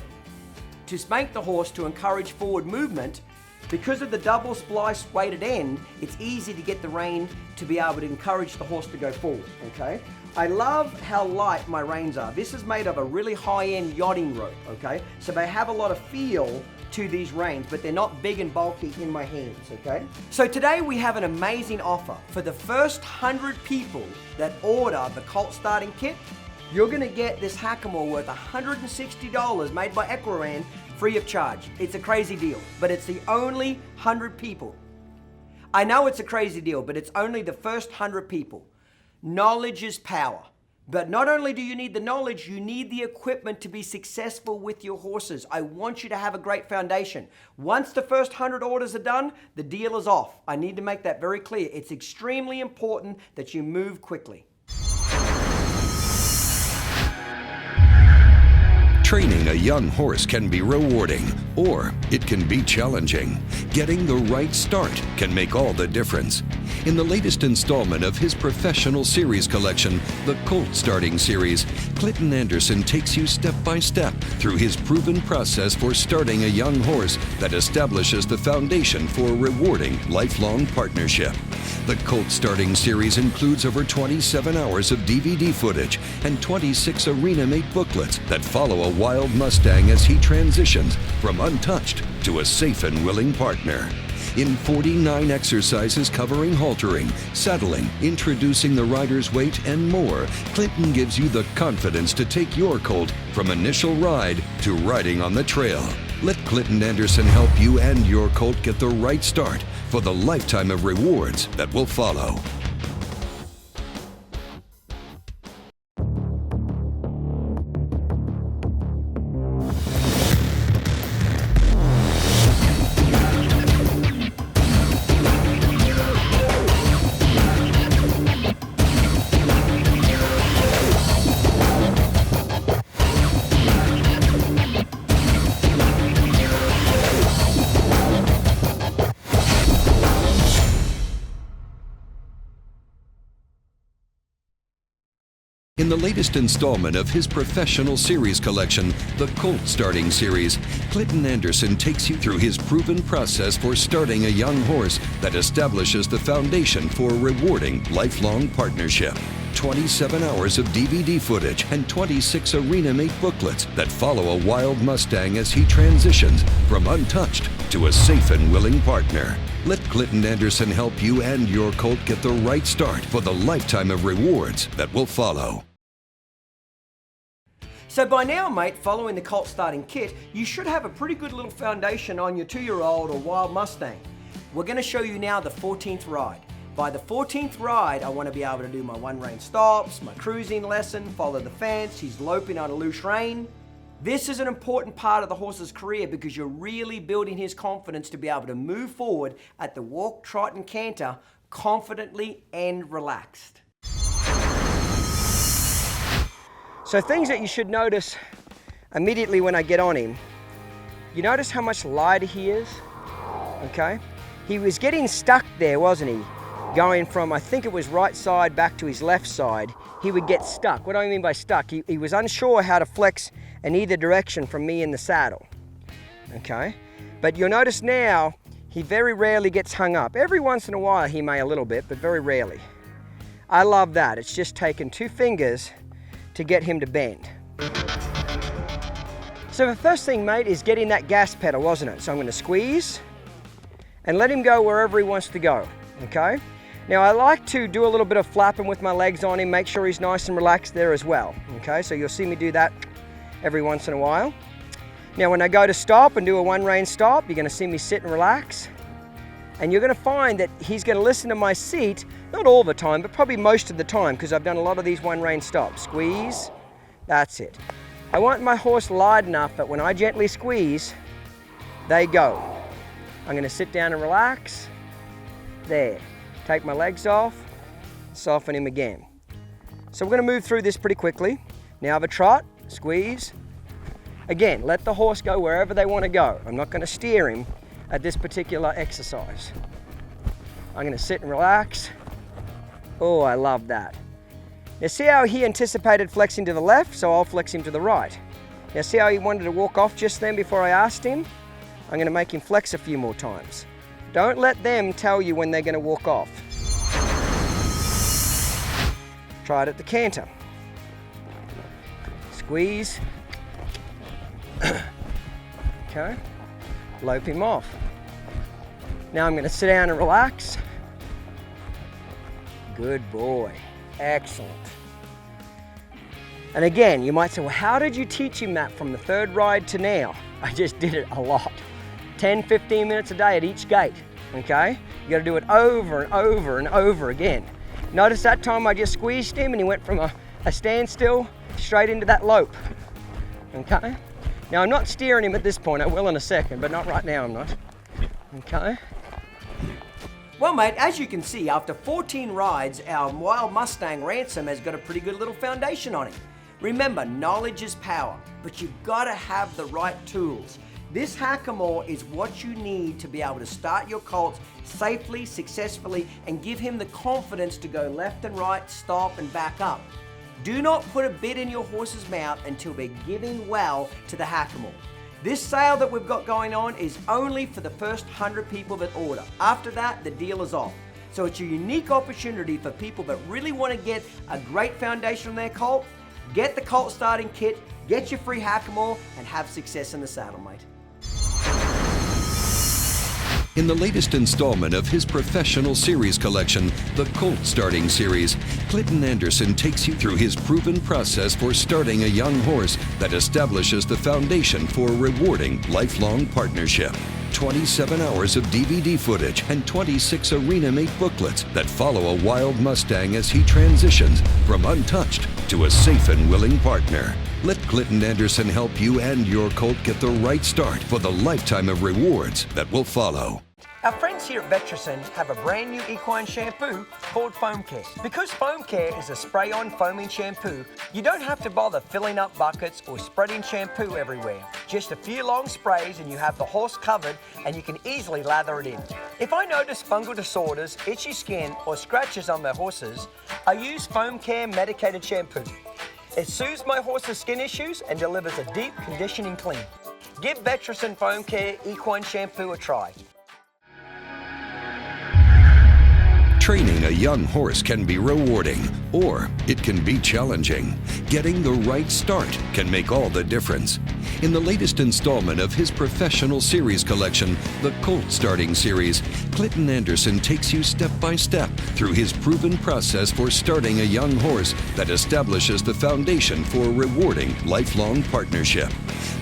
to spank the horse to encourage forward movement, because of the double splice weighted end, it's easy to get the rein to be able to encourage the horse to go forward, okay? I love how light my reins are. This is made of a really high-end yachting rope, okay? So they have a lot of feel to these reins, but they're not big and bulky in my hands, okay? So today we have an amazing offer. For the first 100 people that order the Colt starting kit, you're gonna get this hackamore worth $160 made by Equibrand free of charge. It's a crazy deal, but it's the only 100 people. I know it's a crazy deal, but it's only the first 100 people. Knowledge is power. But not only do you need the knowledge, you need the equipment to be successful with your horses. I want you to have a great foundation. Once the first 100 orders are done, the deal is off. I need to make that very clear. It's extremely important that you move quickly. Training a young horse can be rewarding, or it can be challenging. Getting the right start can make all the difference. In the latest installment of his professional series collection, the Colt Starting Series, Clinton Anderson takes you step by step through his proven process for starting a young horse that establishes the foundation for a rewarding lifelong partnership. The Colt Starting Series includes over 27 hours of DVD footage and 26 arena-made booklets that follow a wild Mustang as he transitions from untouched to a safe and willing partner. In 49 exercises covering haltering, saddling, introducing the rider's weight, and more, Clinton gives you the confidence to take your colt from initial ride to riding on the trail. Let Clinton Anderson help you and your colt get the right start for the lifetime of rewards that will follow. In the latest installment of his professional series collection, the Colt Starting Series, Clinton Anderson takes you through his proven process for starting a young horse that establishes the foundation for a rewarding lifelong partnership. 27 hours of DVD footage and 26 arena-mate booklets that follow a wild Mustang as he transitions from untouched to a safe and willing partner. Let Clinton Anderson help you and your colt get the right start for the lifetime of rewards that will follow. So by now, mate, following the Colt starting kit, you should have a pretty good little foundation on your 2-year-old or wild Mustang. We're going to show you now the 14th ride. By the 14th ride, I want to be able to do my one-rein stops, my cruising lesson, follow the fence, he's loping on a loose rein. This is an important part of the horse's career because you're really building his confidence to be able to move forward at the walk, trot, and canter confidently and relaxed. So things that you should notice immediately when I get on him, you notice how much lighter he is, okay? He was getting stuck there, wasn't he? Going from, I think it was right side back to his left side, he would get stuck. What do I mean by stuck? He was unsure how to flex in either direction from me in the saddle, okay? But you'll notice now, he very rarely gets hung up. Every once in a while he may a little bit, but very rarely. I love that. It's just taken 2 fingers to get him to bend. So the first thing, mate, is getting that gas pedal, wasn't it? So I'm going to squeeze and let him go wherever he wants to go, okay? Now I like to do a little bit of flapping with my legs on him, make sure he's nice and relaxed there as well, okay? So you'll see me do that every once in a while. Now when I go to stop and do a one-rein stop, you're going to see me sit and relax. And you're going to find that he's going to listen to my seat, not all the time, but probably most of the time, because I've done a lot of these one-rein stops. Squeeze, that's it. I want my horse light enough that when I gently squeeze, they go. I'm going to sit down and relax. There. Take my legs off, soften him again. So we're going to move through this pretty quickly. Now I have a trot, squeeze. Again, let the horse go wherever they want to go. I'm not going to steer him at this particular exercise. I'm going to sit and relax. Oh, I love that. Now see how he anticipated flexing to the left, so I'll flex him to the right. Now see how he wanted to walk off just then before I asked him? I'm going to make him flex a few more times. Don't let them tell you when they're going to walk off. Try it at the canter. Squeeze. Okay. Lope him off. Now I'm going to sit down and relax. Good boy. Excellent. And again, you might say, well, how did you teach him that from the 3rd ride to now? I just did it a lot. 10, 15 minutes a day at each gate, okay? You gotta do it over and over and over again. Notice that time I just squeezed him and he went from a standstill straight into that lope, okay? Now I'm not steering him at this point, I will in a second, but not right now I'm not, okay? Well, mate, as you can see, after 14 rides, our wild Mustang Ransom has got a pretty good little foundation on him. Remember, knowledge is power, but you've gotta have the right tools. This hackamore is what you need to be able to start your colts safely, successfully, and give him the confidence to go left and right, stop, and back up. Do not put a bit in your horse's mouth until they're giving well to the hackamore. This sale that we've got going on is only for the first 100 people that order. After that, the deal is off. So it's a unique opportunity for people that really want to get a great foundation on their colt. Get the Colt starting kit, get your free hackamore, and have success in the saddle, mate. In the latest installment of his professional series collection, the Colt Starting Series, Clinton Anderson takes you through his proven process for starting a young horse that establishes the foundation for a rewarding lifelong partnership. 27 hours of DVD footage and 26 arena-mate booklets that follow a wild Mustang as he transitions from untouched to a safe and willing partner. Let Clinton Anderson help you and your colt get the right start for the lifetime of rewards that will follow. Our friends here at Vetricent have a brand new equine shampoo called Foam Care. Because Foam Care is a spray-on foaming shampoo, you don't have to bother filling up buckets or spreading shampoo everywhere. Just a few long sprays and you have the horse covered and you can easily lather it in. If I notice fungal disorders, itchy skin or scratches on my horses, I use Foam Care medicated shampoo. It soothes my horse's skin issues and delivers a deep conditioning clean. Give Vetericyn Foam Care Equine Shampoo a try. Training a young horse can be rewarding, or it can be challenging. Getting the right start can make all the difference. In the latest installment of his professional series collection, the Colt Starting Series, Clinton Anderson takes you step by step through his proven process for starting a young horse that establishes the foundation for a rewarding lifelong partnership.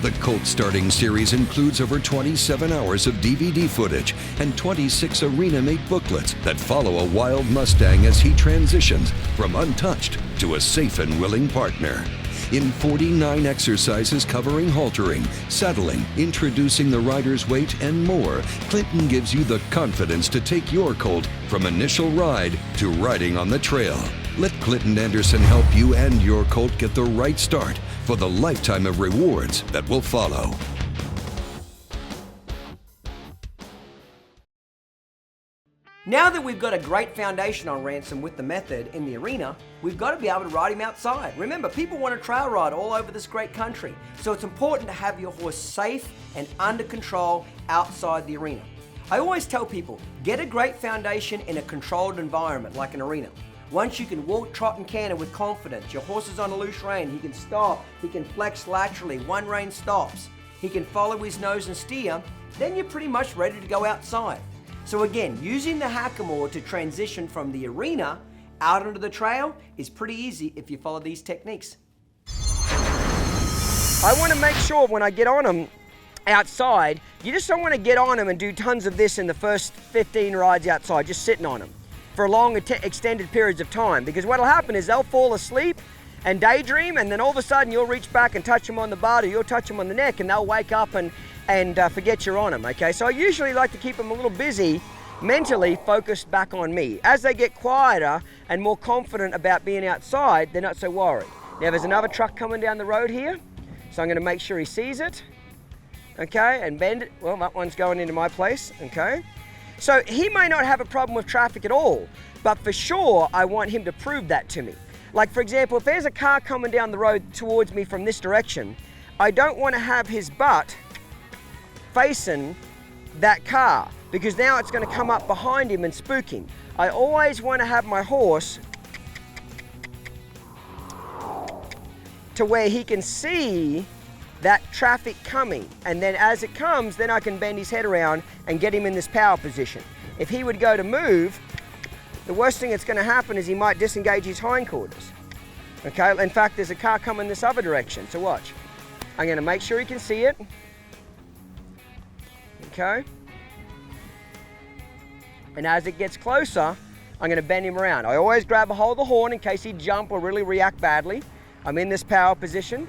The Colt Starting Series includes over 27 hours of DVD footage and 26 arena-made booklets that follow a wild Mustang as he transitions from untouched to a safe and willing partner. In 49 exercises covering haltering, saddling, introducing the rider's weight, and more, Clinton gives you the confidence to take your colt from initial ride to riding on the trail. Let Clinton Anderson help you and your colt get the right start for the lifetime of rewards that will follow. Now that we've got a great foundation on Ransom with the method in the arena, we've got to be able to ride him outside. Remember, people want to trail ride all over this great country, so it's important to have your horse safe and under control outside the arena. I always tell people, get a great foundation in a controlled environment like an arena. Once you can walk, trot, and canter with confidence, your horse is on a loose rein, he can stop, he can flex laterally, one rein stops, he can follow his nose and steer, then you're pretty much ready to go outside. So again, using the hackamore to transition from the arena out onto the trail is pretty easy if you follow these techniques. I want to make sure when I get on them outside, you just don't want to get on them and do tons of this in the first 15 rides outside, just sitting on them for long extended periods of time, because what'll happen is they'll fall asleep and daydream, and then all of a sudden you'll reach back and touch them on the butt, or you'll touch them on the neck, and they'll wake up and forget you're on them, okay? So I usually like to keep them a little busy, mentally focused back on me. As they get quieter and more confident about being outside, they're not so worried. Now there's another truck coming down the road here, so I'm gonna make sure he sees it, okay, and bend it. Well, that one's going into my place, okay? So he may not have a problem with traffic at all, but for sure, I want him to prove that to me. Like for example, if there's a car coming down the road towards me from this direction, I don't want to have his butt facing that car, because now it's going to come up behind him and spook him. I always want to have my horse to where he can see that traffic coming, and then as it comes, then I can bend his head around and get him in this power position. If he would go to move, the worst thing that's going to happen is he might disengage his hindquarters. Okay, in fact, there's a car coming this other direction, so watch. I'm going to make sure he can see it. Okay. And as it gets closer, I'm going to bend him around. I always grab a hold of the horn in case he'd jump or really react badly. I'm in this power position.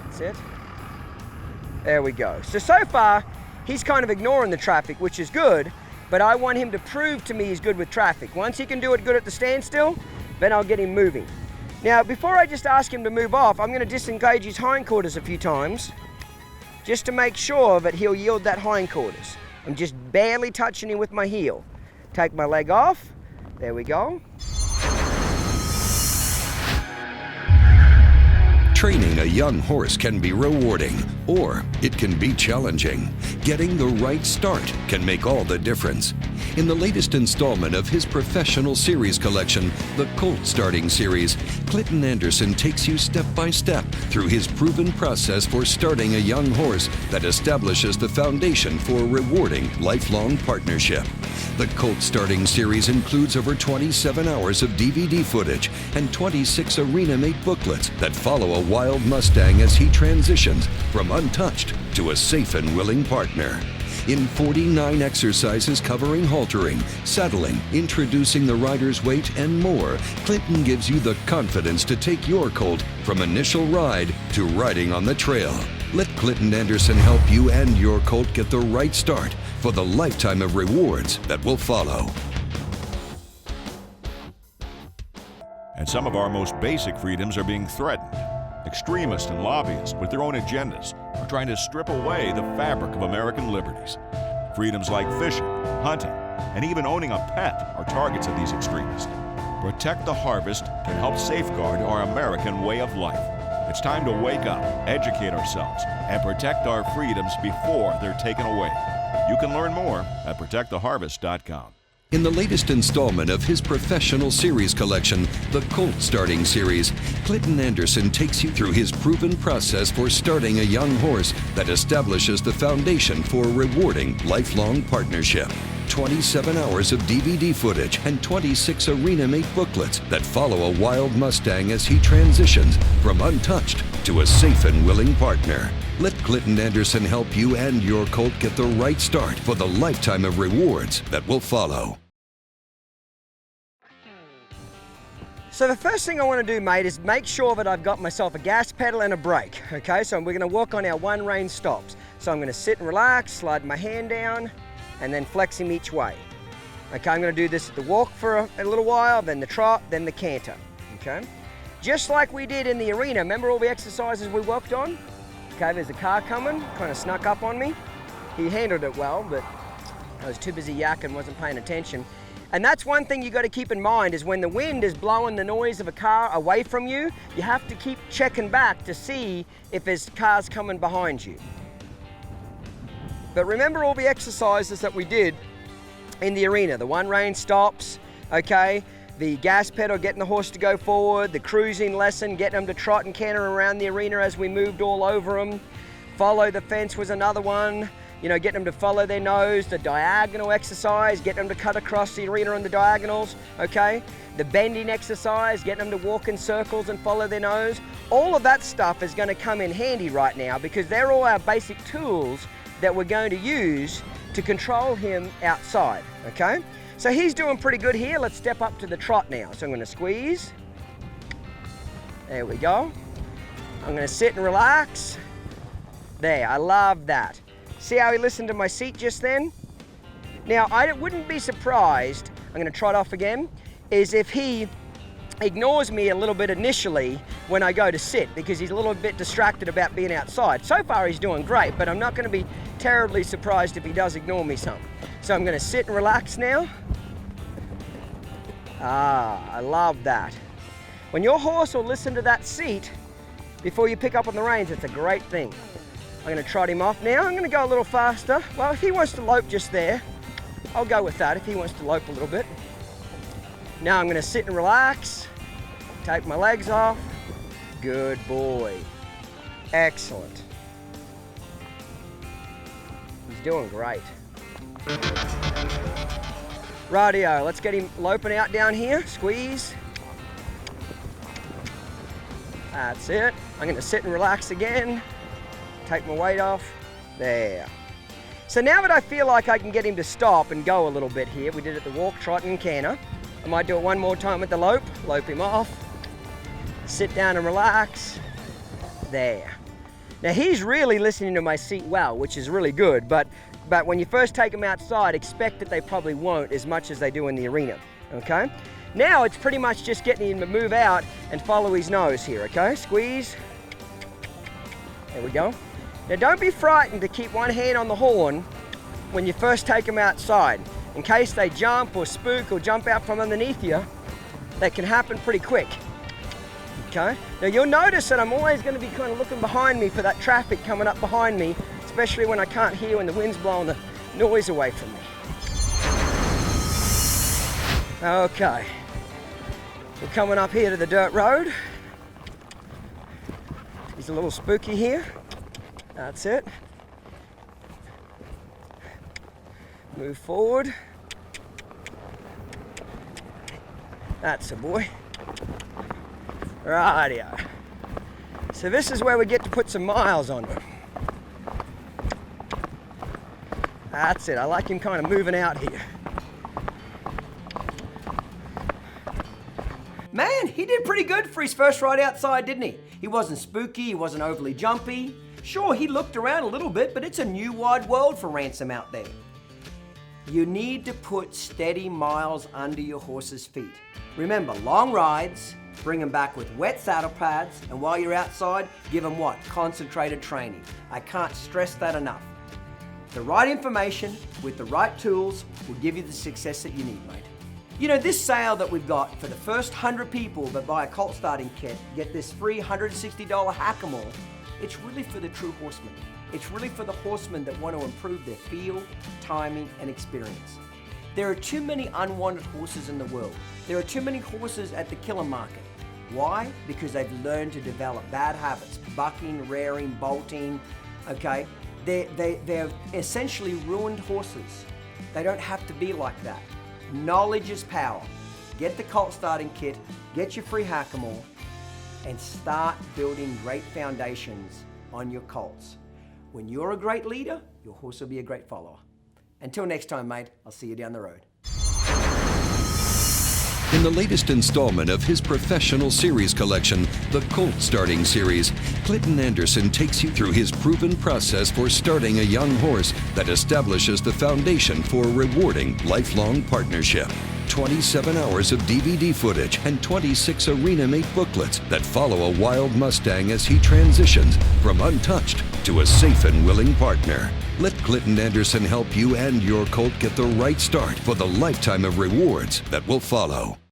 That's it. There we go. So far, he's kind of ignoring the traffic, which is good, but I want him to prove to me he's good with traffic. Once he can do it good at the standstill, then I'll get him moving. Now, before I just ask him to move off, I'm going to disengage his hindquarters a few times, just to make sure that he'll yield that hindquarters. I'm just barely touching him with my heel. Take my leg off. There we go. Training a young horse can be rewarding, or it can be challenging. Getting the right start can make all the difference. In the latest installment of his professional series collection, the Colt Starting Series, Clinton Anderson takes you step by step through his proven process for starting a young horse that establishes the foundation for a rewarding lifelong partnership. The Colt Starting Series includes over 27 hours of DVD footage and 26 arena-made booklets that follow a wild Mustang as he transitions from untouched to a safe and willing partner. In 49 exercises covering haltering, saddling, introducing the rider's weight, and more, Clinton gives you the confidence to take your colt from initial ride to riding on the trail. Let Clinton Anderson help you and your colt get the right start for the lifetime of rewards that will follow. And some of our most basic freedoms are being threatened. Extremists and lobbyists with their own agendas are trying to strip away the fabric of American liberties. Freedoms like fishing, hunting, and even owning a pet are targets of these extremists. Protect the Harvest can help safeguard our American way of life. It's time to wake up, educate ourselves, and protect our freedoms before they're taken away. You can learn more at protecttheharvest.com. In the latest installment of his professional series collection, the Colt Starting Series, Clinton Anderson takes you through his proven process for starting a young horse that establishes the foundation for a rewarding lifelong partnership. 27 hours of DVD footage and 26 arena-mate booklets that follow a wild Mustang as he transitions from untouched to a safe and willing partner. Let Clinton Anderson help you and your colt get the right start for the lifetime of rewards that will follow. So the first thing I want to do, mate, is make sure that I've got myself a gas pedal and a brake, okay? So we're going to work on our one rein stops. So I'm going to sit and relax, slide my hand down, and then flex him each way. Okay, I'm going to do this at the walk for a little while, then the trot, then the canter, okay? Just like we did in the arena, remember all the exercises we worked on? Okay, there's a car coming, kind of snuck up on me. He handled it well, but I was too busy yakking, wasn't paying attention. And that's one thing you got to keep in mind is when the wind is blowing the noise of a car away from you, you have to keep checking back to see if there's cars coming behind you. But remember all the exercises that we did in the arena, the one rein stops, okay, the gas pedal, getting the horse to go forward, the cruising lesson, getting them to trot and canter around the arena as we moved all over them. Follow the fence was another one. You know, getting them to follow their nose, the diagonal exercise, getting them to cut across the arena on the diagonals, okay? The bending exercise, getting them to walk in circles and follow their nose. All of that stuff is going to come in handy right now because they're all our basic tools that we're going to use to control him outside, okay? So he's doing pretty good here. Let's step up to the trot now. So I'm going to squeeze. There we go. I'm going to sit and relax. There, I love that. See how he listened to my seat just then? Now, I wouldn't be surprised, I'm going to trot off again, is if he ignores me a little bit initially when I go to sit because he's a little bit distracted about being outside. So far he's doing great, but I'm not going to be terribly surprised if he does ignore me some. So I'm going to sit and relax now. I love that. When your horse will listen to that seat before you pick up on the reins, it's a great thing. I'm going to trot him off now. I'm going to go a little faster. Well, if he wants to lope just there, I'll go with that if he wants to lope a little bit. Now I'm going to sit and relax, take my legs off. Good boy. Excellent. He's doing great. Rightio, let's get him loping out down here. Squeeze. That's it. I'm going to sit and relax again. Take my weight off. There. So now that I feel like I can get him to stop and go a little bit here, we did it the walk, trot, and canter. I might do it one more time with the lope. Lope him off. Sit down and relax. There. Now he's really listening to my seat well, which is really good, but when you first take them outside, expect that they probably won't as much as they do in the arena, okay? Now it's pretty much just getting him to move out and follow his nose here, okay? Squeeze. There we go. Now don't be frightened to keep one hand on the horn when you first take them outside. In case they jump or spook or jump out from underneath you, that can happen pretty quick. Okay? Now you'll notice that I'm always going to be kind of looking behind me for that traffic coming up behind me, especially when I can't hear when the wind's blowing the noise away from me. Okay. We're coming up here to the dirt road. He's a little spooky here. That's it. Move forward. That's a boy. Rightio. So this is where we get to put some miles on him. That's it. I like him kind of moving out here. Man, he did pretty good for his first ride outside, didn't he? He wasn't spooky, he wasn't overly jumpy. Sure, he looked around a little bit, but it's a new wide world for Ransom out there. You need to put steady miles under your horse's feet. Remember, long rides, bring them back with wet saddle pads, and while you're outside, give them what? Concentrated training. I can't stress that enough. The right information with the right tools will give you the success that you need, mate. You know, this sale that we've got for the first 100 people that buy a Colt starting kit, get this free $160 Hackamore, it's really for the true horsemen. It's really for the horsemen that want to improve their feel, timing, and experience. There are too many unwanted horses in the world. There are too many horses at the killer market. Why? Because they've learned to develop bad habits, bucking, rearing, bolting, okay? They're essentially ruined horses. They don't have to be like that. Knowledge is power. Get the Colt starting kit, get your free Hackamore, and start building great foundations on your colts. When you're a great leader, your horse will be a great follower. Until next time, mate, I'll see you down the road. In the latest installment of his professional series collection, the Colt Starting Series, Clinton Anderson takes you through his proven process for starting a young horse that establishes the foundation for a rewarding lifelong partnership. 27 hours of DVD footage and 26 arena-mate booklets that follow a wild Mustang as he transitions from untouched to a safe and willing partner. Let Clinton Anderson help you and your colt get the right start for the lifetime of rewards that will follow.